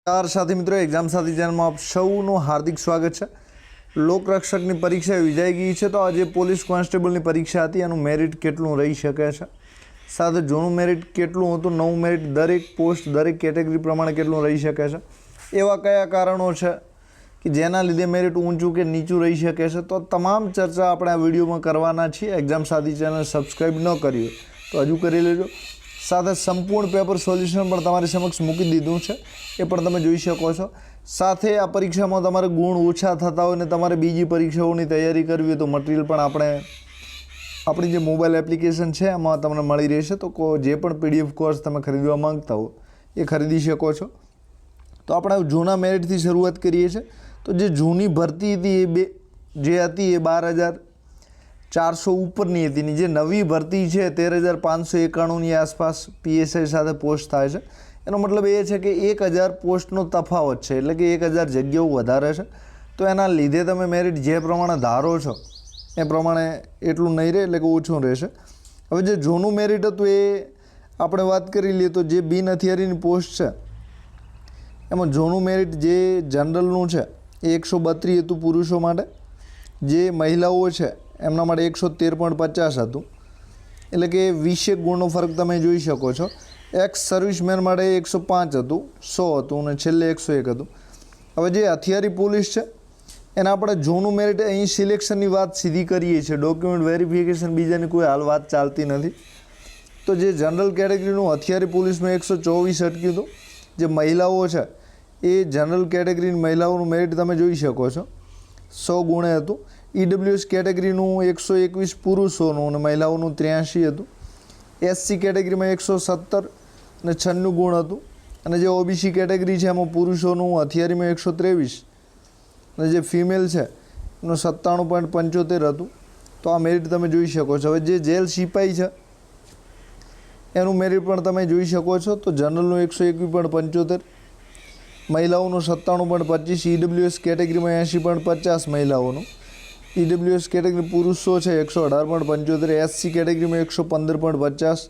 नमस्कार साथी मित्रों, एग्जाम साथी चैनल में आप सौનું हार्दिक स्वागत है। લોકરક્ષકની પરીક્ષા યોજાઈ ગઈ છે, તો આજે પોલીસ કોન્સ્ટેબલની પરીક્ષા હતી, એનું મેરિટ કેટલું રહી શકે છે, સાથે જૂનું મેરિટ કેટલું હતું, નવું મેરિટ દરેક પોસ્ટ દરેક કેટેગરી પ્રમાણે કેટલું રહી શકે છે, એવા કયા કારણો છે કે જેના લીધે મેરિટ ઊંચું કે નીચું રહી શકે છે, તો તમામ ચર્ચા આપણે આ વિડીયોમાં કરવાના છીએ। એક્ઝામ સાથી ચેનલ સબસ્ક્રાઈબ ન કરી હોય તો હજુ કરી લેજો। સાથે સંપૂર્ણ પેપર સોલ્યુશન પણ તમારી સમક્ષ મૂકી દીધું છે, એ પણ તમે જોઈ શકો છો। સાથે આ પરીક્ષામાં તમારે ગુણ ઓછા થતા હોય ને તમારે બીજી પરીક્ષાઓની તૈયારી કરવી હોય તો મટીરિયલ પણ આપણી જે મોબાઈલ એપ્લિકેશન છે એમાં તમને મળી રહેશે। તો જે પણ પીડીએફ કોર્સ તમે ખરીદવા માંગતા હો એ ખરીદી શકો છો। તો આપણે જૂના મેરિટથી શરૂઆત કરીએ છીએ। તો જે જૂની ભરતી હતી જે હતી એ 12,400 ઉપરની હતી, જે નવી ભરતી છે 13,591ની આસપાસ પીએસઆઈ સાથે પોસ્ટ થાય છે। એનો મતલબ એ છે કે 1,000 પોસ્ટનો તફાવત છે, એટલે કે 1,000 જગ્યાઓ વધારે છે। તો એના લીધે તમે મેરિટ જે પ્રમાણે ધારો છો એ પ્રમાણે એટલું નહીં રહે, એટલે કે ઓછું રહેશે। હવે જે જૂનું મેરિટ હતું એ આપણે વાત કરી લઈએ તો જે બિન હથિયારીની પોસ્ટ છે એમાં જૂનું મેરિટ જે જનરલનું છે એ 132 હતું પુરુષો માટે, જે મહિલાઓ છે એમના માટે 113.50 હતું, એટલે કે 20 ગુણનો ફરક તમે જોઈ શકો છો। એક્સ સર્વિસમેન માટે 105 હતું, 100 હતું અને છેલ્લે 101 હતું। હવે જે હથિયારી પોલીસ છે એના આપણે જૂનું મેરિટ અહીં સિલેક્શનની વાત સીધી કરીએ છીએ, ડોક્યુમેન્ટ વેરિફિકેશન બીજાની કોઈ હાલ વાત ચાલતી નથી। તો જે જનરલ કેટેગરીનું હથિયારી પોલીસમાં 124 અટક્યું હતું, જે મહિલાઓ છે એ જનરલ કેટેગરીની મહિલાઓનું મેરિટ તમે જોઈ શકો છો 100 ગુણે હતું। ઈડબ્લ્યુએસ કેટેગરીનું 121 પુરુષોનું અને મહિલાઓનું 83 હતું। એસસી કેટેગરીમાં 117 અને 96 ગુણ હતું, અને જે ઓબીસી કેટેગરી છે એમાં પુરુષોનું હથિયારીમાં 123 અને જે ફિમેલ છે એનું 97.75 હતું। તો આ મેરિટ તમે જોઈ શકો છો। હવે જે જેલ સિપાઈ છે એનું મેરિટ પણ તમે જોઈ શકો છો, તો જનરલનું 121.75, મહિલાઓનું 97.25, ઈડબ્લ્યુએસ કેટેગરીમાં 80.50 મહિલાઓનું, ઈડબ્લ્યુએસ કેટેગરી પુરુષો છે 118.75, એસસી કેટેગરીમાં 115.50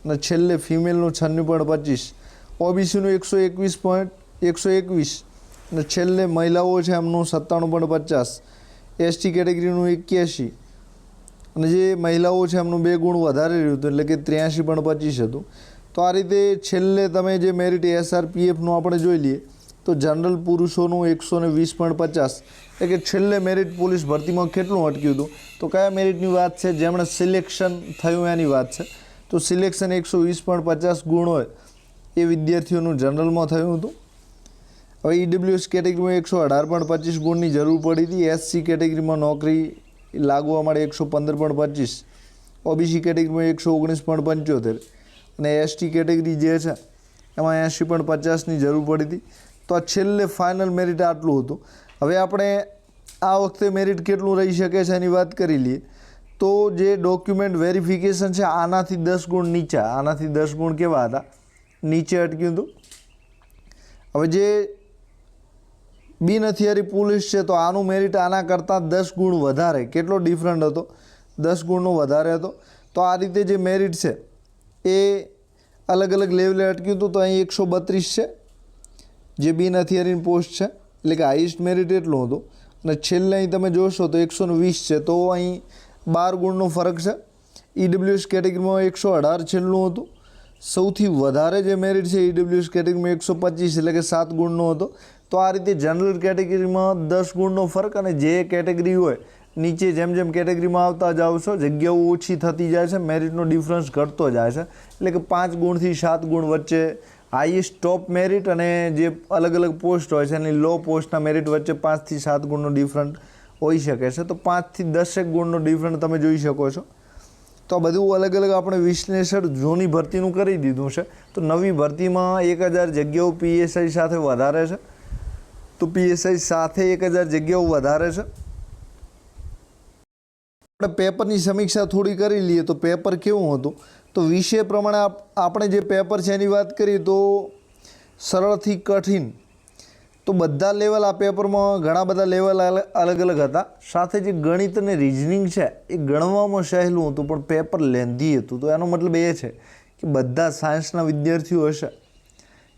અને છેલ્લે ફિમેલનું 96.25, ઓબીસીનું 121 અને છેલ્લે મહિલાઓ છે એમનું 97.50, એસટી કેટેગરીનું 81 અને જે મહિલાઓ છે એમનું 2 ગુણ વધારે રહ્યું હતું, એટલે કે 83.25 હતું। તો આ રીતે છેલ્લે તમે જે મેરિટ એસઆરપીએફનું આપણે જોઈ લઈએ તો જનરલ પુરુષોનું 120.50, એટલે કે છેલ્લે મેરિટ પોલીસ ભરતીમાં કેટલું અટક્યું હતું, તો કયા મેરિટની વાત છે, જેમણે સિલેક્શન થયું એની વાત છે। તો સિલેક્શન 120.50 ગુણ હોય એ વિદ્યાર્થીઓનું જનરલમાં થયું હતું। હવે ઈડબ્લ્યુએસ કેટેગરીમાં 118.25 ગુણની જરૂર પડી હતી, એસસી કેટેગરીમાં નોકરી લાગવા માટે 115.25, ઓબીસી કેટેગરીમાં 119.75 અને એસટી કેટેગરી જે છે એમાં 80.50ની જરૂર પડી હતી। તો આ છેલ્લે ફાઇનલ મેરિટ આટલું હતું। હવે આપણે આ વખતે મેરિટ કેટલું રહી શકે છે એની વાત કરી લઈએ તો જે ડોક્યુમેન્ટ વેરિફિકેશન છે આનાથી 10 ગુણ નીચે, આનાથી 10 ગુણ કેવા હતા, નીચે અટક્યું હતું। હવે જે બિન હથિયારી પોલીસ છે તો આનું મેરિટ આના કરતાં 10 ગુણ વધારે, કેટલો ડિફરન્ટ હતો, 10 ગુણનો વધારે હતો। તો આ રીતે જે મેરિટ છે એ અલગ અલગ લેવલે અટક્યું હતું। તો અહીં 132 છે જે બિન હથિયારીની પોસ્ટ છે, એટલે કે હાઈએસ્ટ મેરિટ એટલું હતું, અને છેલ્લે અહીં તમે જોશો તો 120 છે, તો અહીં 12 ગુણનો ફરક છે। ઈડબ્લ્યુએસ કેટેગરીમાં 118 છેલ્લું હતું, સૌથી વધારે જે મેરિટ છે ઈડબ્લ્યુએસ કેટેગરીમાં 125, એટલે કે 7 ગુણનો હતો। તો આ રીતે જનરલ કેટેગરીમાં 10 ગુણનો ફરક, અને જે કેટેગરી હોય નીચે જેમ જેમ કેટેગરીમાં આવતા જાઓ છો જગ્યાઓ ઓછી થતી જાય છે, મેરિટનો ડિફરન્સ ઘટતો જાય છે, એટલે કે 5 ગુણથી 7 ગુણ વચ્ચે હાઈએસ્ટ ટોપ મેરિટ અને જે અલગ અલગ પોસ્ટ હોય છે એની લો પોસ્ટના મેરિટ વચ્ચે 5 થી 7 ગુણનો ડિફરન્ટ હોઈ શકે છે। તો 5 થી 10 ગુણનો ડિફરન્ટ તમે જોઈ શકો છો। તો આ બધું અલગ અલગ આપણે વિશ્લેષણ જૂની ભરતીનું કરી દીધું છે। તો નવી ભરતીમાં 1,000 જગ્યાઓ પીએસઆઈ સાથે વધારે છે, તો પીએસઆઈ સાથે 1,000 જગ્યાઓ વધારે છે। આપણે પેપરની સમીક્ષા થોડી કરી લઈએ તો પેપર કેવું હતું, તો વિષય પ્રમાણે આપણે જે પેપર છે એની વાત કરીએ તો સરળથી કઠિન, તો બધા લેવલ આ પેપરમાં ઘણા બધા લેવલ અલગ અલગ હતા। સાથે જે ગણિત અને રિઝનિંગ છે એ ગણવામાં સહેલું હતું પણ પેપર લેન્ધી હતું। તો એનો મતલબ એ છે કે બધા સાયન્સના વિદ્યાર્થીઓ હશે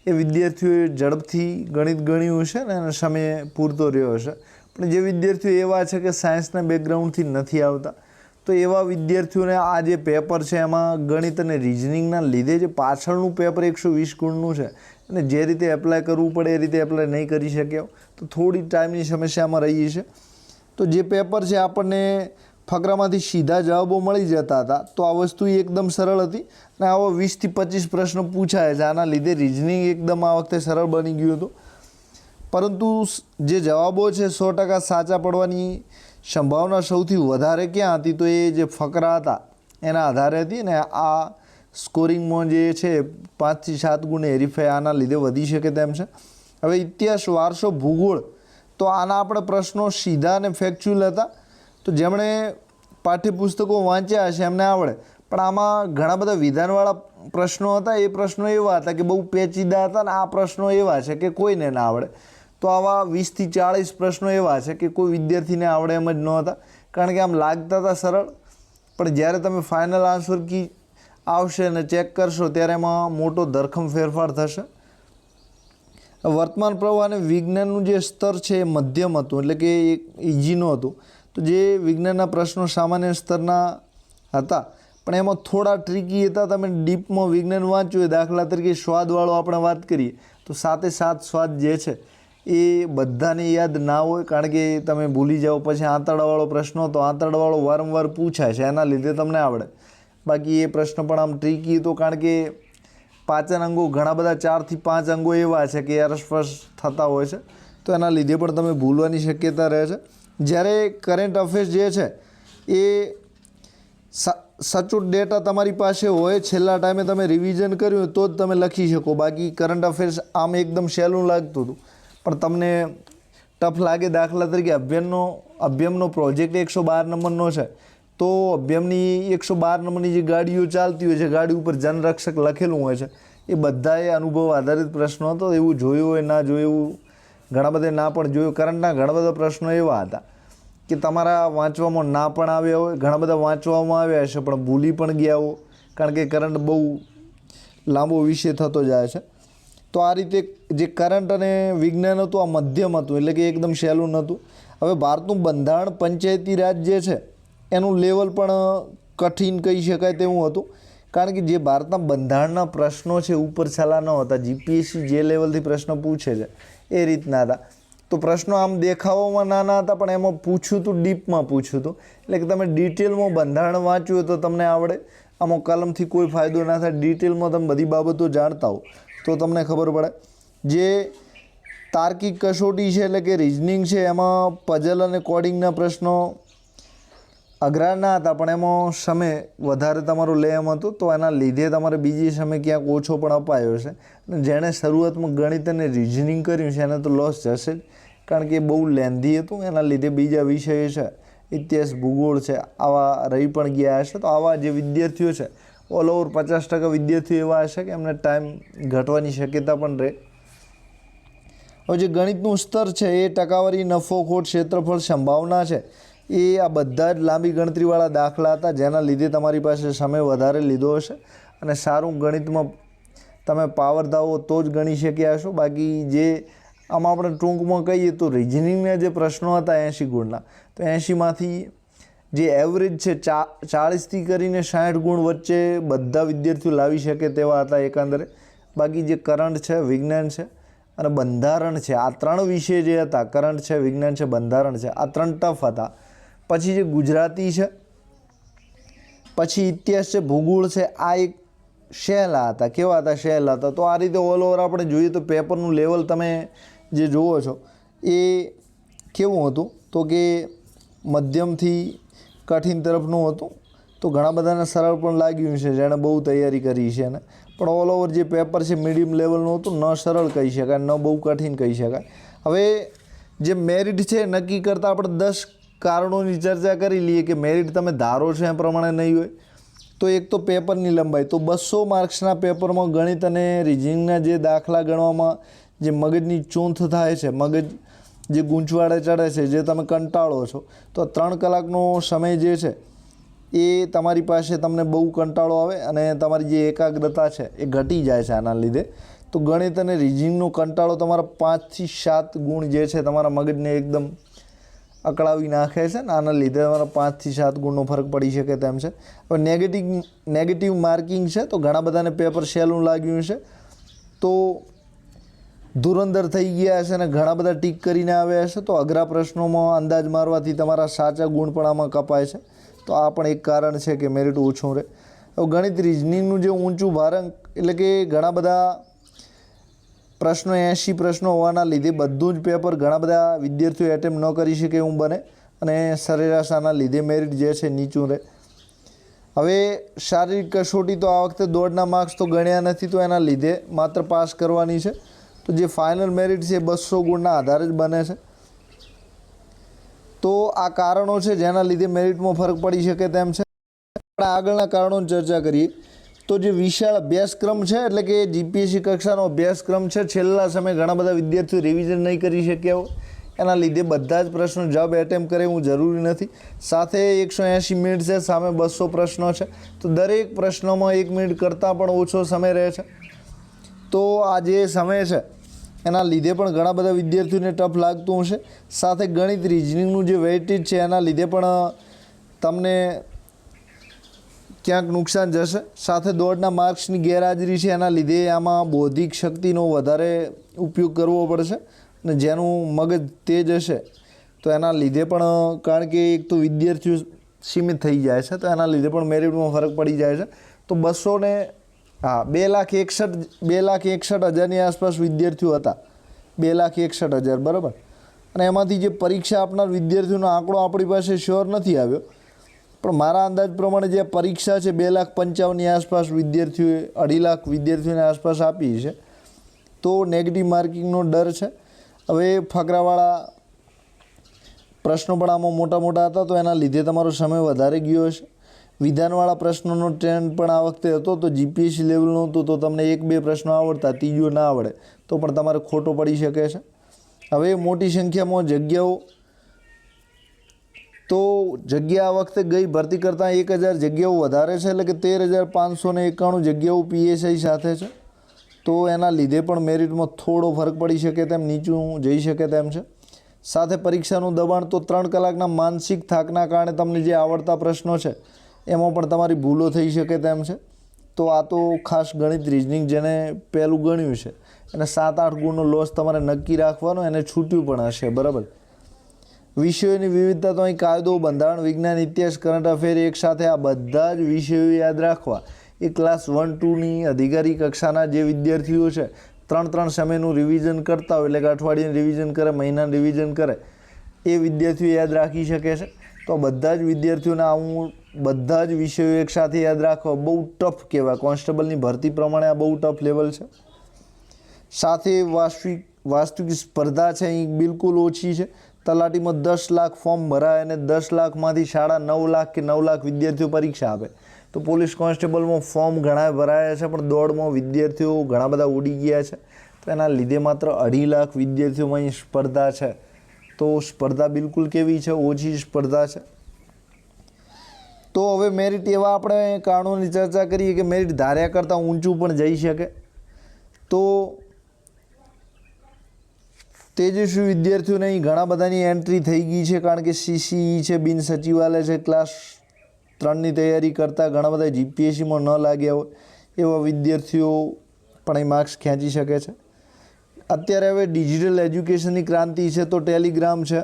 એ વિદ્યાર્થીઓએ ઝડપથી ગણિત ગણ્યું હશે ને એના સામે પૂરતો રહ્યો હશે. પણ જે વિદ્યાર્થીઓ એવા છે કે સાયન્સના બેકગ્રાઉન્ડથી નથી આવતા, તો એવા વિદ્યાર્થીઓને આ જે પેપર છે એમાં ગણિત અને રિઝનિંગના લીધે જે પાછળનું પેપર 120 ગુણનું છે અને જે રીતે એપ્લાય કરવું પડે એ રીતે એપ્લાય નહીં કરી શક્યા, તો થોડી ટાઈમની સમસ્યામાં રહીએ છે. તો જે પેપર છે આપણને ફકરામાંથી સીધા જવાબો મળી જતા હતા, તો આ વસ્તુ એકદમ સરળ હતી અને આવા 20 થી 25 પ્રશ્નો પૂછાય છે. આના લીધે રિઝનિંગ એકદમ આ વખતે સરળ બની ગયું હતું. પરંતુ જે જવાબો છે 100% સાચા પડવાની સંભાવના સૌથી વધારે ક્યાં હતી, તો એ જે ફકરા હતા એના આધારે હતી ને. આ સ્કોરિંગમાં જે છે 5 થી 7 ગુણે હેરીફાઈ આના લીધે વધી શકે તેમ છે. હવે ઇતિહાસ, વારસો, ભૂગોળ, તો આના આપણે પ્રશ્નો સીધા અને ફેક્ચ્યુઅલ હતા, તો જેમણે પાઠ્યપુસ્તકો વાંચ્યા હશે એમને આવડે. પણ આમાં ઘણા બધા વિધાનવાળા પ્રશ્નો હતા. એ પ્રશ્નો એવા હતા કે બહુ પેચીદા હતા ને આ પ્રશ્નો એવા છે કે કોઈને ના આવડે. તો આવા 20 થી 40 પ્રશ્નો એવા છે કે કોઈ વિદ્યાર્થીને આવડે એમ જ નહોતા, કારણ કે આમ લાગતા હતા સરળ, પણ જ્યારે તમે ફાઇનલ આન્સર કી આવશે ને ચેક કરશો ત્યારે એમાં મોટો ધરખમ ફેરફાર થશે. વર્તમાન પ્રવાહ અને વિજ્ઞાનનું જે સ્તર છે એ મધ્યમ હતું, એટલે કે એક ઇઝીનું હતું. તો જે વિજ્ઞાનના પ્રશ્નો સામાન્ય સ્તરના હતા, પણ એમાં થોડા ટ્રિકી હતા. તમે ડીપમાં વિજ્ઞાન વાંચ્યું હોય, દાખલા તરીકે સ્વાદવાળો આપણે વાત કરીએ, તો 7 સ્વાદ જે છે એ બધાને યાદ ના હોય, કારણ કે તમે ભૂલી જાઓ. પછી આંતરડાવાળો પ્રશ્ન, તો આંતરડાવાળો વારંવાર પૂછાય છે, એના લીધે તમને આવડે. બાકી એ પ્રશ્ન પણ આમ ટ્રિકી હતો, કારણ કે પાચન અંગો ઘણા બધા 4 થી 5 અંગો એવા છે કે અરસપરસ થતા હોય છે, તો એના લીધે પણ તમે ભૂલવાની શક્યતા રહે છે. જ્યારે કરંટ અફેર્સ જે છે એ સચોટ ડેટા તમારી પાસે હોય, છેલ્લા ટાઈમે તમે રિવિઝન કર્યું તો જ તમે લખી શકો. બાકી કરંટ અફેર્સ આમ એકદમ સહેલું લાગતું હતું, પણ તમને ટફ લાગે. દાખલા તરીકે અભ્યમનો પ્રોજેક્ટ 112 નંબરનો છે, તો અભ્યમની 112 નંબરની જે ગાડીઓ ચાલતી હોય છે, ગાડી ઉપર જનરક્ષક લખેલું હોય છે, એ બધાએ અનુભવ આધારિત પ્રશ્નો હતો. એવું જોયું હોય ના જોયું, એવું ઘણા બધા ના પણ જોયું. કરંટના ઘણા બધા પ્રશ્નો એવા હતા કે તમારા વાંચવામાં ના પણ આવ્યા હોય, ઘણા બધા વાંચવામાં આવ્યા હશે પણ ભૂલી પણ ગયા હો, કારણ કે કરંટ બહુ લાંબો વિષય થતો જાય છે. તો આ રીતે જે કરંટ અને વિજ્ઞાન હતું આ મધ્યમ હતું, એટલે કે એકદમ સહેલું નહોતું. હવે ભારતનું બંધારણ પંચાયતી રાજ જે છે એનું લેવલ પણ કઠિન કહી શકાય તેવું હતું, કારણ કે જે ભારતના બંધારણના પ્રશ્નો છે ઉપર છલા ન હતા. જીપીએસસી જે લેવલથી પ્રશ્ન પૂછે છે એ રીતના હતા. તો પ્રશ્નો આમ દેખાવામાં નાના હતા, પણ એમાં પૂછ્યું હતું, ડીપમાં પૂછ્યું હતું, એટલે કે તમે ડિટેલમાં બંધારણ વાંચ્યું હોય તો તમને આવડે. આમાં કલમથી કોઈ ફાયદો ના થાય. ડિટેલમાં તમે બધી બાબતો જાણતા હો તો તમને ખબર પડે. જે તાર્કિક કસોટી છે, એટલે કે રિઝનિંગ છે, એમાં પઝલ અને કોડિંગના પ્રશ્નો અઘરા ના હતા, પણ એમાં સમય વધારે તમારો લે એમ હતો, તો એના લીધે તમારે બીજી સમય ક્યાંક ઓછો પણ અપાયો છે. અને જેણે શરૂઆતમાં ગણિત અને રિઝનિંગ કર્યું છે એને તો લોસ જશે જ, કારણ કે એ બહુ લેન્ધી હતું. એના લીધે બીજા વિષયો છે, ઇતિહાસ, ભૂગોળ છે, આવા રહી પણ ગયા હશે. તો આવા જે વિદ્યાર્થીઓ છે, ઓલ ઓવર 50% વિદ્યાર્થીઓ એવા હશે કે એમને ટાઈમ ઘટવાની શક્યતા પણ રહે. હવે જે ગણિતનું સ્તર છે એ ટકાવારી, નફો, ખોટ, ક્ષેત્રફળ, સંભાવના છે, એ આ બધા જ લાંબી ગણતરીવાળા દાખલા હતા, જેના લીધે તમારી પાસે સમય વધારે લીધો હશે અને સારું ગણિતમાં તમે પાવર દાવો તો જ ગણી શક્યા હશો. બાકી જે આમાં આપણે ટૂંકમાં કહીએ તો રિઝનિંગના જે પ્રશ્નો હતા 80 ગુણના, તો 80માંથી જે એવરેજ છે 40થી કરીને 60 ગુણ વચ્ચે બધા વિદ્યાર્થીઓ લાવી શકે તેવા હતા એકંદરે. બાકી જે કરંટ છે, વિજ્ઞાન છે અને બંધારણ છે, આ 3 વિષય જે હતા, કરંટ છે, વિજ્ઞાન છે, બંધારણ છે, આ 3 ટફ હતા. પછી જે ગુજરાતી છે, પછી ઇતિહાસ છે, ભૂગોળ છે, આ એક સહેલા હતા. કેવા હતા? સહેલા હતા. તો આ રીતે ઓલ ઓવર આપણે જોઈએ તો પેપરનું લેવલ તમે જે જુઓ છો એ કેવું હતું, તો કે મધ્યમથી કઠિન તરફનું હતું. તો ઘણા બધાને સરળ પણ લાગ્યું છે જેણે બહુ તૈયારી કરી છે એને, પણ ઓલ ઓવર જે પેપર છે મીડિયમ લેવલનું હતું. ન સરળ કહી શકાય, ન બહુ કઠિન કહી શકાય. હવે જે મેરિટ છે નક્કી કરતાં આપણે 10 કારણોની ચર્ચા કરી લઈએ કે મેરિટ તમે ધારો છો એ પ્રમાણે નહીં હોય. તો એક તો પેપરની લંબાઈ, તો 200 માર્ક્સના પેપરમાં ગણિત અને રિઝનિંગના જે દાખલા ગણવામાં જે મગજની ચૂંથ થાય છે, મગજ જે ગૂંચવાડે ચડે છે, જે તમે કંટાળો છો, તો 3 કલાકનો સમય જે છે એ તમારી પાસે તમને બહુ કંટાળો આવે અને તમારી જે એકાગ્રતા છે એ ઘટી જાય છે આના લીધે. તો ગણિત અને રિઝનિંગનો કંટાળો તમારા 5 થી 7 ગુણ જે છે તમારા મગજને એકદમ અકળાવી નાખે છે ને આના લીધે તમારા 5 થી 7 ગુણનો ફરક પડી શકે તેમ છે. હવે નેગેટિવ માર્કિંગ છે તો ઘણા બધાને પેપર સહેલું લાગ્યું છે તો ધુરંધર થઈ ગયા છે અને ઘણા બધા ટીક કરીને આવ્યા છે તો અઘરા પ્રશ્નોમાં અંદાજ મારવાથી તમારા સાચા ગુણ પણ આમાં કપાય છે તો આ પણ એક કારણ છે કે મેરિટ ઓછું રહે. હવે ગણિત રિઝનિંગનું જે ઊંચું ભારણ એટલે કે ઘણા બધા પ્રશ્નો 80 પ્રશ્નો હોવાના લીધે બધું જ પેપર ઘણા બધા વિદ્યાર્થીઓ એટેમ્પ ન કરી શકે એવું બને અને સરેરાશ આના લીધે મેરિટ જે છે નીચું રહે. હવે શારીરિક કસોટી તો આ વખતે દોડના માર્ક્સ તો ગણ્યા નથી તો એના લીધે માત્ર પાસ કરવાની છે તો જે ફાઇનલ મેરિટ છે 200 ગુણના આધારે જ બને છે. તો આ કારણો છે જેના લીધે મેરિટમાં ફરક પડી શકે તેમ છે. આપણે આગળના કારણોની ચર્ચા કરીએ તો જે વિશાળ અભ્યાસક્રમ છે એટલે કે જીપીએસસી કક્ષાનો અભ્યાસક્રમ છે છેલ્લા સમયે ઘણા બધા વિદ્યાર્થીઓ રિવિઝન નહીં કરી શક્યા હોય એના લીધે બધા જ પ્રશ્નો જવાબ એટેમ્પ કરે એવું જરૂરી નથી. સાથે 180 મિનિટ છે સામે 200 પ્રશ્નો છે તો દરેક પ્રશ્નોમાં 1 મિનિટ કરતાં પણ ઓછો સમય રહે છે તો આ જે સમય છે એના લીધે પણ ઘણા બધા વિદ્યાર્થીઓને ટફ લાગતું હશે. સાથે ગણિત રિઝનિંગનું જે વેઇટેજ છે એના લીધે પણ તમને ક્યાંક નુકસાન જશે. સાથે દોડના માર્ક્સની ગેરહાજરી છે એના લીધે આમાં બૌદ્ધિક શક્તિનો વધારે ઉપયોગ કરવો પડશે અને જેનું મગજ તેજ હશે તો એના લીધે પણ કારણ કે એક તો વિદ્યાર્થીઓ સીમિત થઈ જાય છે તો એના લીધે પણ મેરિટમાં ફરક પડી જાય છે. તો 2,61,000ની આસપાસ વિદ્યાર્થીઓ હતા 2,61,000 બરાબર અને એમાંથી જે પરીક્ષા આપનાર વિદ્યાર્થીઓનો આંકડો આપણી પાસે શ્યોર નથી આવ્યો પણ મારા અંદાજ પ્રમાણે જે પરીક્ષા છે 2,55,000ની આસપાસ વિદ્યાર્થીઓએ 2.5 લાખ વિદ્યાર્થીઓની આસપાસ આપી છે તો નેગેટિવ માર્કિંગનો ડર છે. હવે ફકરાવાળા પ્રશ્નો પણ આમાં મોટા હતા તો એના લીધે તમારો સમય વધારે ગયો હશે. વિધાનવાળા પ્રશ્નોનો ટ્રેન્ડ પણ આ વખતે હતો તો જીપીએસસી લેવલનો હતો તો તમને 1-2 પ્રશ્નો આવડતા ત્રીજો ના આવડે તો પણ તમારે ખોટો પડી શકે છે. હવે મોટી સંખ્યામાં જગ્યાઓ તો જગ્યા આ વખતે ગઈ ભરતી કરતાં 1,000 જગ્યાઓ વધારે છે એટલે કે 13,591 જગ્યાઓ પીએસઆઈ સાથે છે તો એના લીધે પણ મેરિટમાં થોડો ફરક પડી શકે તેમ નીચું જઈ શકે તેમ છે. સાથે પરીક્ષાનું દબાણ તો 3 કલાકના માનસિક થાકના કારણે તમને જે આવડતા પ્રશ્નો છે એમાં પણ તમારી ભૂલો થઈ શકે તેમ છે. તો આ તો ખાસ ગણિત રિઝનિંગ જેને પહેલું ગણ્યું છે અને 7-8 ગુણનો લોસ તમારે નક્કી રાખવાનો એને છૂટ્યું પણ હશે બરાબર. વિષયોની વિવિધતા તો અહીં કાયદો બંધારણ વિજ્ઞાન ઇતિહાસ કરંટ અફેર એક સાથે આ બધા જ વિષયો યાદ રાખવા એ ક્લાસ 1-2ની અધિકારી કક્ષાના જે વિદ્યાર્થીઓ છે 3 સમયનું રિવિઝન કરતા હોય એટલે કે અઠવાડિયાનું રિવિઝન કરે મહિનાનું રિવિઝન કરે એ વિદ્યાર્થીઓ યાદ રાખી શકે છે. તો બધા જ વિદ્યાર્થીઓને આવું બધા જ વિષયો એકસાથે યાદ રાખવા બહુ ટફ કહેવાય. કોન્સ્ટેબલની ભરતી પ્રમાણે આ બહુ ટફ લેવલ છે. સાથે વાસ્તવિક સ્પર્ધા છે અહીં બિલકુલ ઓછી છે. તલાટીમાં 10 લાખ ફોર્મ ભરાય અને 10 લાખમાંથી 9.5 લાખ કે 9 લાખ વિદ્યાર્થીઓ પરીક્ષા આપે તો પોલીસ કોન્સ્ટેબલમાં ફોર્મ ઘણા ભરાયા છે પણ દોડમાં વિદ્યાર્થીઓ ઘણા બધા ઉડી ગયા છે તો એના લીધે માત્ર 2.5 લાખ વિદ્યાર્થીઓમાં અહીં સ્પર્ધા છે. તો સ્પર્ધા બિલકુલ કેવી છે ઓછી સ્પર્ધા છે. તો હવે મેરિટ એવા આપણે કારણોની ચર્ચા કરીએ કે મેરિટ ધાર્યા કરતાં ઊંચું પણ જઈ શકે. તો તેજસ્વી વિદ્યાર્થીઓને અહીં ઘણા બધાની એન્ટ્રી થઈ ગઈ છે કારણ કે સીસીઈ છે બિન સચિવાલય છે ક્લાસ 3ની તૈયારી કરતાં ઘણા બધા જીપીએસસીમાં ન લાગ્યા હોય એવા વિદ્યાર્થીઓ પણ અહીં માર્ક્સ ખેંચી શકે છે. અત્યારે હવે ડિજિટલ એજ્યુકેશનની ક્રાંતિ છે તો ટેલિગ્રામ છે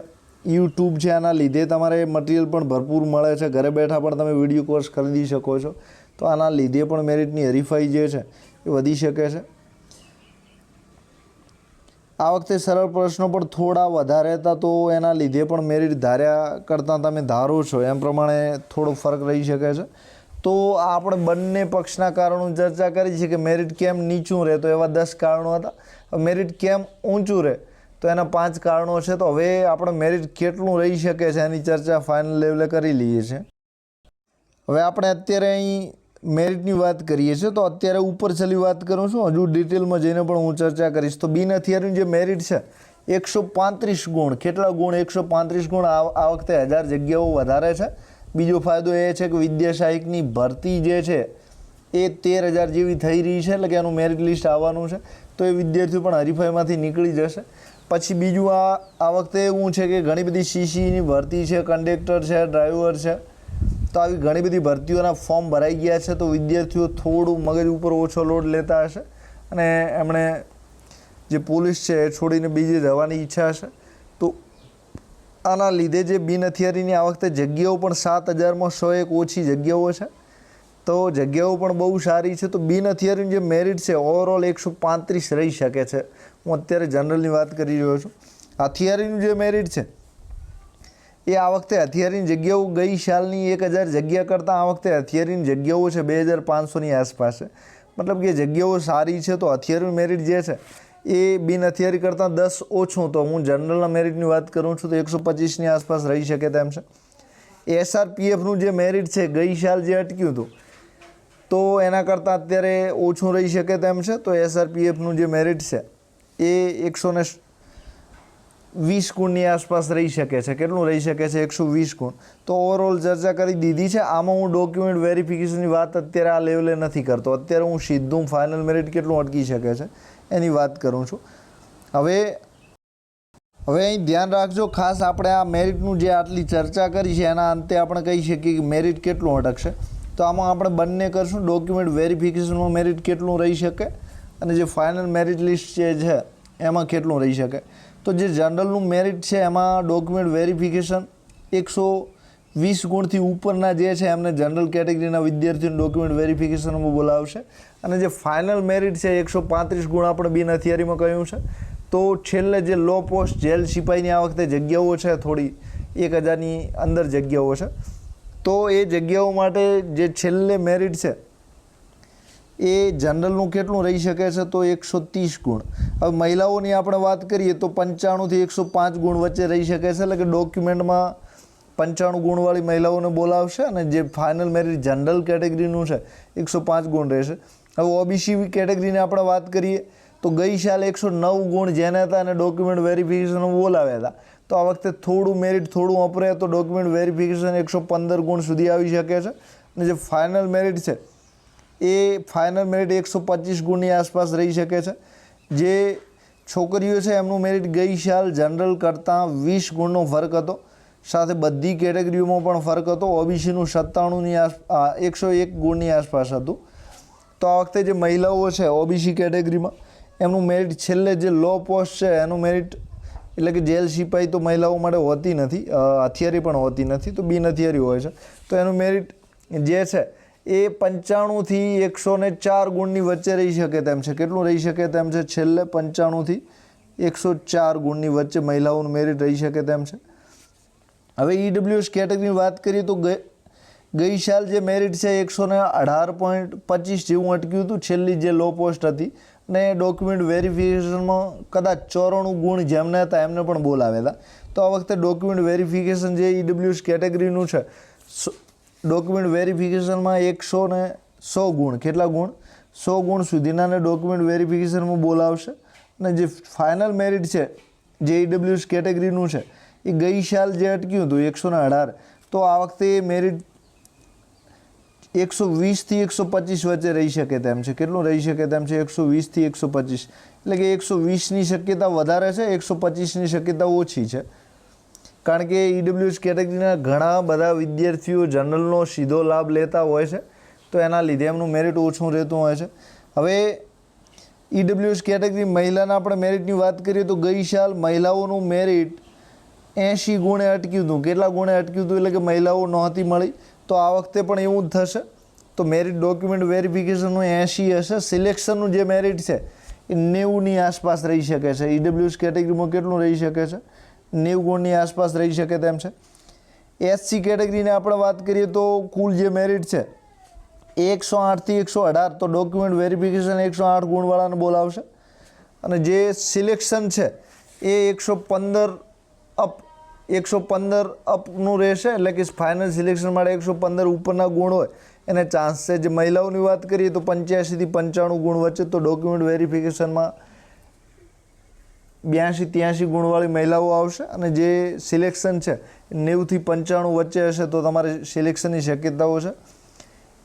યુટ્યુબ છે આના લીધે તમારે મટીરિયલ પણ ભરપૂર મળે છે. ઘરે બેઠા પણ તમે વિડીયો કોર્સ ખરીદી શકો છો તો આના લીધે પણ મેરિટની હરીફાઈ જે છે એ વધી શકે છે. આ વખતે સરળ પ્રશ્નો પણ થોડા વધારે હતા તો એના લીધે પણ મેરિટ ધાર્યા કરતાં તમે ધારો છો એમ પ્રમાણે થોડો ફરક રહી શકે છે. તો આપણે બંને પક્ષના કારણો ચર્ચા કરી છે કે મેરિટ કેમ નીચું રહે તો એવા 10 કારણો હતા. મેરિટ કેમ ઊંચું રહે તો એના 5 કારણો છે. તો હવે આપણે મેરિટ કેટલું રહી શકે છે એની ચર્ચા ફાઇનલ લેવલે કરી લઈએ છીએ. હવે આપણે અત્યારે અહીં મેરિટની વાત કરીએ છીએ તો અત્યારે ઉપર છેલ્લી વાત કરું છું હજુ ડિટેલમાં જઈને પણ હું ચર્ચા કરીશ. તો બિન હથિયારનું જે મેરિટ છે 135 ગુણ કેટલા ગુણ 135 ગુણ આ વખતે 1000 જગ્યાઓ વધારે છે. બીજો ફાયદો એ છે કે વિદ્યા સહાયકની ભરતી જે છે એ 13,000 જેવી થઈ રહી છે એટલે કે એનું મેરિટ લિસ્ટ આવવાનું છે તો એ વિદ્યાર્થીઓ પણ હરીફાઈમાંથી નીકળી જશે. પછી બીજું આ વખતે એવું છે કે ઘણી બધી સીસીની ભરતી છે, કંડક્ટર છે, ડ્રાઈવર છે, તો આવી ઘણી બધી ભરતીઓના ફોર્મ ભરાઈ ગયા છે. તો વિદ્યાર્થીઓ થોડું મગજ ઉપર ઓછો લોડ લેતા હશે અને એમણે જે પોલીસ છે એ છોડીને બીજે જવાની ઈચ્છા હશે. તો આના લીધે જે બિન હથિયારીની આ વખતે જગ્યાઓ પણ 7,000માં 101 ઓછી જગ્યાઓ છે. તો જગ્યાઓ પણ બહુ સારી છે. તો બિન હથિયારીનું જે મેરિટ છે ઓવરઓલ 135 રહી શકે છે. હું અત્યારે જનરલની વાત કરી રહ્યો છું. હથિયારીનું જે મેરિટ છે એ આ વખતે હથિયારીની જગ્યાઓ ગઈ સાલની 1,000 જગ્યા કરતાં આ વખતે હથિયારીની જગ્યાઓ છે 2,500ની આસપાસ છે. મતલબ કે જગ્યાઓ સારી છે. તો હથિયારીનું મેરિટ જે છે એ બિન હથિયારી કરતાં 10 ઓછું, તો હું જનરલના મેરિટની વાત કરું છું તો 125ની આસપાસ રહી શકે તેમ છે. SRPFનું જે મેરિટ છે ગઈ સાલ જે અટક્યું હતું તો એના કરતાં અત્યારે ઓછું રહી શકે તેમ છે. તો SRPFનું જે મેરિટ છે એ 120 ગુણની આસપાસ રહી શકે છે. કેટલું રહી શકે છે? 120 ગુણ. તો ઓવરઓલ ચર્ચા કરી દીધી છે. આમાં હું ડોક્યુમેન્ટ વેરિફિકેશનની વાત અત્યારે આ લેવલે નથી કરતો. અત્યારે હું સીધું ફાઇનલ મેરિટ કેટલું અટકી શકે છે એની વાત કરું છું. હવે અહીં ધ્યાન રાખજો ખાસ, આપણે આ મેરિટનું જે આટલી ચર્ચા કરી છે એના અંતે આપણે કહી શકીએ કે મેરિટ કેટલું અટકશે. તો આમાં આપણે બંને કરશું. ડોક્યુમેન્ટ વેરિફિકેશનમાં મેરિટ કેટલું રહી શકે અને જે ફાઇનલ મેરિટ લિસ્ટ જે છે એમાં કેટલું રહી શકે. તો જે જનરલનું મેરિટ છે એમાં ડોક્યુમેન્ટ વેરિફિકેશન 120 ગુણથી ઉપરના જે છે એમને જનરલ કેટેગરીના વિદ્યાર્થીઓને ડોક્યુમેન્ટ વેરિફિકેશનમાં બોલાવશે. અને જે ફાઇનલ મેરિટ છે 135 ગુણ આપણે બિન હથિયારીમાં કહ્યું છે. તો છેલ્લે જે લો પોસ્ટ જેલ સિપાહીની આ વખતે જગ્યાઓ છે થોડી 1,000ની અંદર જગ્યાઓ છે. તો એ જગ્યાઓ માટે જે છેલ્લે મેરિટ છે એ જનરલનું કેટલું રહી શકે છે? તો 130 ગુણ. હવે મહિલાઓની આપણે વાત કરીએ તો 95થી 105 ગુણ વચ્ચે રહી શકે છે. એટલે કે ડોક્યુમેન્ટમાં 95 ગુણવાળી મહિલાઓને બોલાવશે અને જે ફાઇનલ મેરિટ જનરલ કેટેગરીનું છે 105 ગુણ રહેશે. હવે ઓબીસી કેટેગરીની આપણે વાત કરીએ તો ગઈ સાલ 109 ગુણ જેને હતા અને ડોક્યુમેન્ટ વેરિફિકેશન બોલાવ્યા હતા. તો આ વખતે થોડું મેરિટ થોડું અપરે તો ડોક્યુમેન્ટ વેરિફિકેશન 115 ગુણ સુધી આવી શકે છે. અને જે ફાઇનલ મેરિટ છે એ ફાઇનલ મેરિટ 125 ગુણની આસપાસ રહી શકે છે. જે છોકરીઓ છે એમનું મેરિટ ગઈ સાલ જનરલ કરતાં 20 ગુણનો ફરક હતો. સાથે બધી કેટેગરીઓમાં પણ ફરક હતો. ઓબીસીનું 101 ગુણની આસપાસ હતું. તો આ વખતે જે મહિલાઓ છે ઓબીસી કેટેગરીમાં એમનું મેરિટ છેલ્લે જે લો પોસ્ટ છે એનું મેરિટ એટલે કે જેલ સિપાહી તો મહિલાઓ માટે હોતી નથી, હથિયારી પણ હોતી નથી, તો બિન હથિયારી હોય છે. તો એનું મેરિટ જે છે એ 95થી 104 ગુણની વચ્ચે રહી શકે તેમ છે. કેટલું રહી શકે તેમ છે? છેલ્લે 95થી 104 ગુણની વચ્ચે મહિલાઓનું મેરિટ રહી શકે તેમ છે. હવે EWS કેટેગરીની વાત કરીએ તો ગઈ સાલ જે મેરિટ છે 118.25 જેવું અટક્યું હતું છેલ્લી જે લો પોસ્ટ હતી. ને ડોક્યુમેન્ટ વેરિફિકેશનમાં કદાચ 94 ગુણ જેમને હતા એમને પણ બોલાવ્યા હતા. તો આ વખતે ડોક્યુમેન્ટ વેરિફિકેશન જે EWS કેટેગરીનું છે ડોક્યુમેન્ટ વેરિફિકેશનમાં 100 ગુણ, કેટલા ગુણ? 100 ગુણ સુધીનાને ડોક્યુમેન્ટ વેરિફિકેશનમાં બોલાવશે. અને જે ફાઇનલ મેરિટ છે જે EWS કેટેગરીનું છે એ ગઈ સાલ જે અટક્યું હતું 118, તો આ વખતે મેરિટ 120થી 125 વચ્ચે રહી શકે તેમ છે. કેટલું રહી શકે તેમ છે? 120થી 125. એટલે કે 120ની શક્યતા વધારે છે, 125ની શક્યતા ઓછી છે. કારણ કે EWS કેટેગરીના ઘણા બધા વિદ્યાર્થીઓ જનરલનો સીધો લાભ લેતા હોય છે. તો એના લીધે એમનું મેરિટ ઓછું રહેતું હોય છે. હવે EWS કેટેગરી મહિલાના આપણે મેરિટની વાત કરીએ તો ગઈ સાલ મહિલાઓનું મેરિટ 80 ગુણે અટક્યું હતું. કેટલા ગુણે અટક્યું હતું? એટલે કે મહિલાઓ નહોતી મળી. તો આ વખતે પણ એવું જ થશે. તો મેરિટ ડોક્યુમેન્ટ વેરિફિકેશનનું 80 હશે. સિલેક્શનનું જે મેરિટ છે એ 90ની આસપાસ રહી શકે છે. EWS કેટેગરીમાં કેટલું રહી શકે છે? 90 ગુણની આસપાસ રહી શકે તેમ છે. SC કેટેગરીની આપણે વાત કરીએ તો કુલ જે મેરિટ છે એ 108થી 118, તો ડોક્યુમેન્ટ વેરિફિકેશન 108 ગુણવાળાને બોલાવશે. અને જે સિલેક્શન છે એ 115 અપનું રહેશે. એટલે કે ફાઇનલ સિલેક્શન માટે 115 ઉપરના ગુણ હોય એને ચાન્સ છે. જે મહિલાઓની વાત કરીએ તો 85થી 95 ગુણ વચ્ચે, તો ડોક્યુમેન્ટ વેરિફિકેશનમાં 82-83 ગુણવાળી મહિલાઓ આવશે. અને જે સિલેક્શન છે 90થી 95 વચ્ચે હશે તો તમારે સિલેક્શનની શક્યતાઓ છે.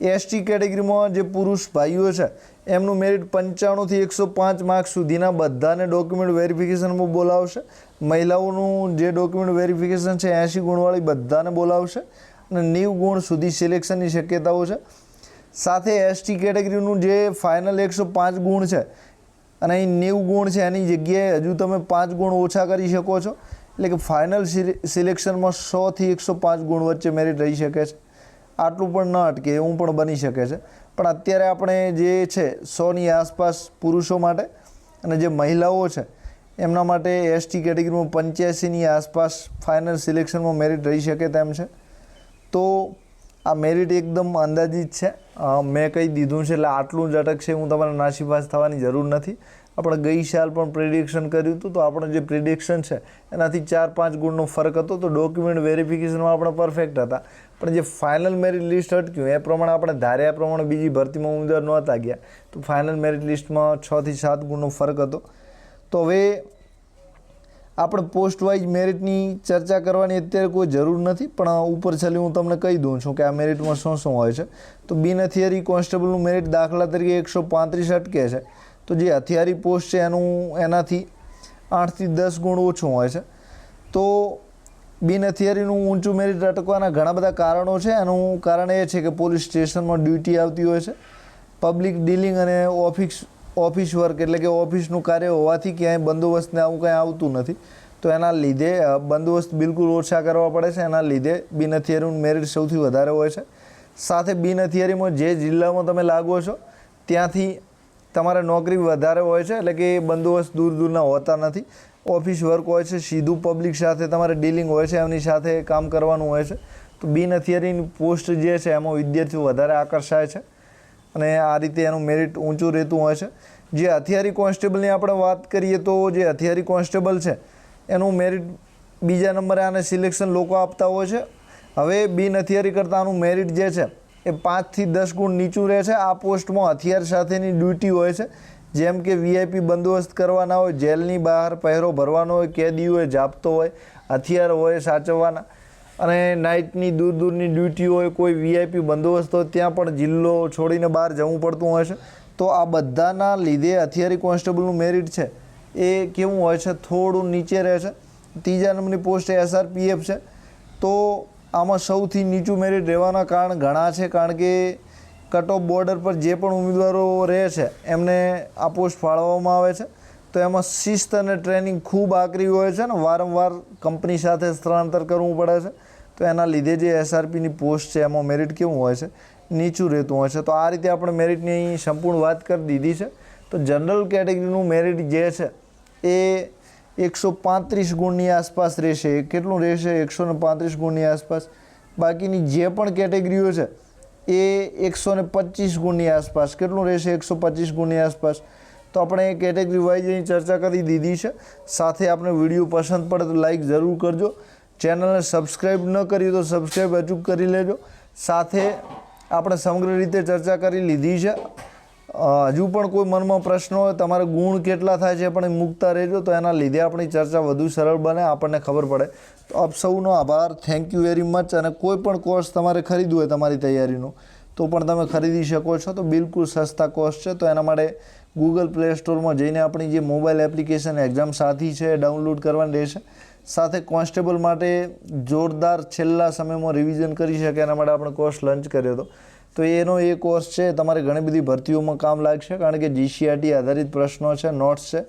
એસટી કેટેગરીમાં જે પુરુષ ભાઈઓ છે એમનું મેરિટ 95થી 105 માર્ક્સ સુધીના બધાને ડોક્યુમેન્ટ વેરિફિકેશનમાં બોલાવશે. મહિલાઓનું જે ડોક્યુમેન્ટ વેરિફિકેશન છે 80 ગુણવાળી બધાને બોલાવશે અને 90 ગુણ સુધી સિલેક્શનની શક્યતાઓ છે. સાથે એસટી કેટેગરીનું જે ફાઇનલ 105 ગુણ છે અને અહીં 90 ગુણ છે એની જગ્યાએ હજુ તમે 5 ગુણ ઓછા કરી શકો છો. એટલે કે ફાઇનલ સિલેક્શનમાં 100થી 105 ગુણ વચ્ચે મેરિટ રહી શકે છે. આટલું પણ ન અટકે એવું પણ બની શકે છે. પણ અત્યારે આપણે જે છે 100ની આસપાસ પુરુષો માટે અને જે મહિલાઓ છે એમના માટે એસટી કેટેગરીમાં 85ની આસપાસ ફાઇનલ સિલેક્શનમાં મેરિટ રહી શકે તેમ છે. તો આ મેરિટ એકદમ અંદાજિત છે. મેં કહી દીધું છે એટલે આટલું જ અટકશે, હું તમારે નાસીપાસ થવાની જરૂર નથી. આપણે ગઈ સાલ પણ પ્રિડિક્શન કર્યું હતું, તો આપણે જે પ્રિડિક્શન છે એનાથી 4-5 ગુણનો ફરક હતો. તો ડોક્યુમેન્ટ વેરિફિકેશનમાં આપણે પરફેક્ટ હતા, પણ જે ફાઇનલ મેરિટ લિસ્ટ અટક્યું એ પ્રમાણે આપણે ધાર્યા પ્રમાણે બીજી ભરતીમાં ઉમેદવાર નહોતા ગયા, તો ફાઇનલ મેરિટ લિસ્ટમાં 6થી 7 ગુણનો ફરક હતો. તો હવે આપણે પોસ્ટ વાઇઝ મેરિટની ચર્ચા કરવાની અત્યારે કોઈ જરૂર નથી, પણ ઉપર છેલ્લે હું તમને કહી દઉં છું કે આ મેરિટમાં શું શું હોય છે. તો બિન હથિયારી કોન્સ્ટેબલનું મેરિટ દાખલા તરીકે 135 અટકે છે. તો જે હથિયારી પોસ્ટ છે એનાથી 8થી 10 ગુણ ઓછું હોય છે. તો બિન હથિયારીનું ઊંચું મેરિટ અટકવાના ઘણા બધા કારણો છે. એનું કારણ એ છે કે પોલીસ સ્ટેશનમાં ડ્યુટી આવતી હોય છે, પબ્લિક ડીલિંગ અને ઓફિસ વર્ક એટલે કે ઓફિસનું કાર્ય હોવાથી ક્યાંય બંદોબસ્તને આવું કંઈ આવતું નથી. તો એના લીધે બંદોબસ્ત બિલકુલ ઓછા કરવા પડે છે. એના લીધે બિન હથિયારીનું મેરિટ સૌથી વધારે હોય છે. સાથે બિન હથિયારીમાં જે જિલ્લામાં તમે લાગો છો ત્યાંથી તમારે નોકરી વધારે હોય છે, એટલે કે બંદોબસ્ત દૂર દૂરના હોતા નથી. ઓફિસ વર્ક હોય છે, સીધું પબ્લિક સાથે તમારે ડીલિંગ હોય છે, એમની સાથે કામ કરવાનું હોય છે. તો બિન હથિયારીની પોસ્ટ જે છે એમાં વિદ્યાર્થીઓ વધારે આકર્ષાય છે અને આ રીતે એનું મેરિટ ઊંચું રહેતું હોય છે. જે હથિયારી કોન્સ્ટેબલની આપણે વાત કરીએ તો જે હથિયારી કોન્સ્ટેબલ છે એનું મેરિટ બીજા નંબરે આને સિલેક્શન લોકો આપતા હોય છે. હવે બિન હથિયારી કરતાં આનું મેરિટ જે છે એ 5થી 10 ગુણ નીચું રહે છે. આ પોસ્ટમાં હથિયાર સાથેની ડ્યુટી હોય છે, જેમ કે વીઆઈપી બંદોબસ્ત કરવાના હોય, જેલની બહાર પહેરો ભરવાનો હોય, કેદીઓએ જાપ્તો હોય, હથિયાર હોય સાચવવાના, અને નાઇટની દૂર દૂરની ડ્યુટી હોય, કોઈ વીઆઈપી બંદોબસ્ત હોય ત્યાં પણ જિલ્લો છોડીને બહાર જવું પડતું હોય છે. તો આ બધાના લીધે હથિયારી કોન્સ્ટેબલનું મેરિટ છે એ કેવું હોય છે, થોડું નીચે રહે છે. ત્રીજા નંબરની પોસ્ટ SRPF છે. તો આમાં સૌથી નીચું મેરિટ રહેવાના કારણ ઘણા છે, કારણ કે કટ ઓફ બોર્ડર પર જે પણ ઉમેદવારો રહે છે એમને આ પોસ્ટ ફાળવવામાં આવે છે. તો એમાં શિસ્ત અને ટ્રેનિંગ ખૂબ આકરી હોય છે ને વારંવાર કંપની સાથે સ્થળાંતર કરવું પડે છે. તો એના લીધે જે SRPની પોસ્ટ છે એમાં મેરિટ કેવું હોય છે, નીચું રહેતું હોય છે. તો આ રીતે આપણે મેરિટની સંપૂર્ણ વાત કરી દીધી છે. તો જનરલ કેટેગરીનું મેરિટ જે છે એ 135 ગુણની આસપાસ રહેશે. કેટલું રહેશે? 135 ગુણની આસપાસ. બાકીની જે પણ કેટેગરીઓ છે એ 125 ગુણની આસપાસ. કેટલું રહેશે? 125 ગુણની આસપાસ. તો આપણે કેટેગરી વાઇઝની ચર્ચા કરી દીધી છે. સાથે આપણે વિડીયો પસંદ પડે તો લાઈક જરૂર કરજો. ચેનલને સબસ્ક્રાઈબ ન કરી તો સબસ્ક્રાઈબ અચૂક કરી લેજો. સાથે આપણે સમગ્ર રીતે ચર્ચા કરી લીધી છે. હજુ પણ કોઈ મનમાં પ્રશ્ન હોય, તમારે ગુણ કેટલા થાય છે પણ મૂકતા રહેજો, તો એના લીધે આપણી ચર્ચા વધુ સરળ બને, આપણને ખબર પડે. તો આપ સૌનો આભાર. Thank you very much. અને કોઈ પણ કોર્સ તમારે ખરીદવું હોય તમારી તૈયારીનું તો પણ તમે ખરીદી શકો છો. તો બિલકુલ સસ્તા કોર્સ છે. તો એના માટે ગૂગલ પ્લે સ્ટોરમાં જઈને આપણી જે મોબાઈલ એપ્લિકેશન એક્ઝામ સાથી છે એ ડાઉનલોડ કરવાની રહેશે. સાથે કોન્સ્ટેબલ માટે જોરદાર છેલ્લા સમયમાં રિવિઝન કરી શકે એના માટે આપણે કોર્સ લોન્ચ કર્યો હતો. તો એનો એ કોર્સ છે તમારે ઘણી બધી ભરતીઓમાં કામ લાગશે, કારણ કે GCRT આધારિત પ્રશ્નો છે, નોટ્સ છે,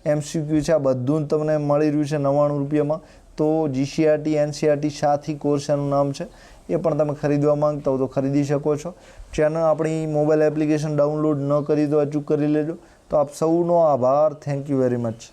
MCQ છે, આ બધું જ તમને મળી રહ્યું છે 99 રૂપિયામાં. તો GCRT NCRT સાથી કોર્સ એનું નામ છે. એ પણ તમે ખરીદવા માંગતા હો તો ખરીદી શકો છો. ચેનલ આપણી મોબાઈલ એપ્લિકેશન ડાઉનલોડ ન કરી તો અચૂક કરી લેજો. તો આપ સૌનો આભાર. Thank you very much.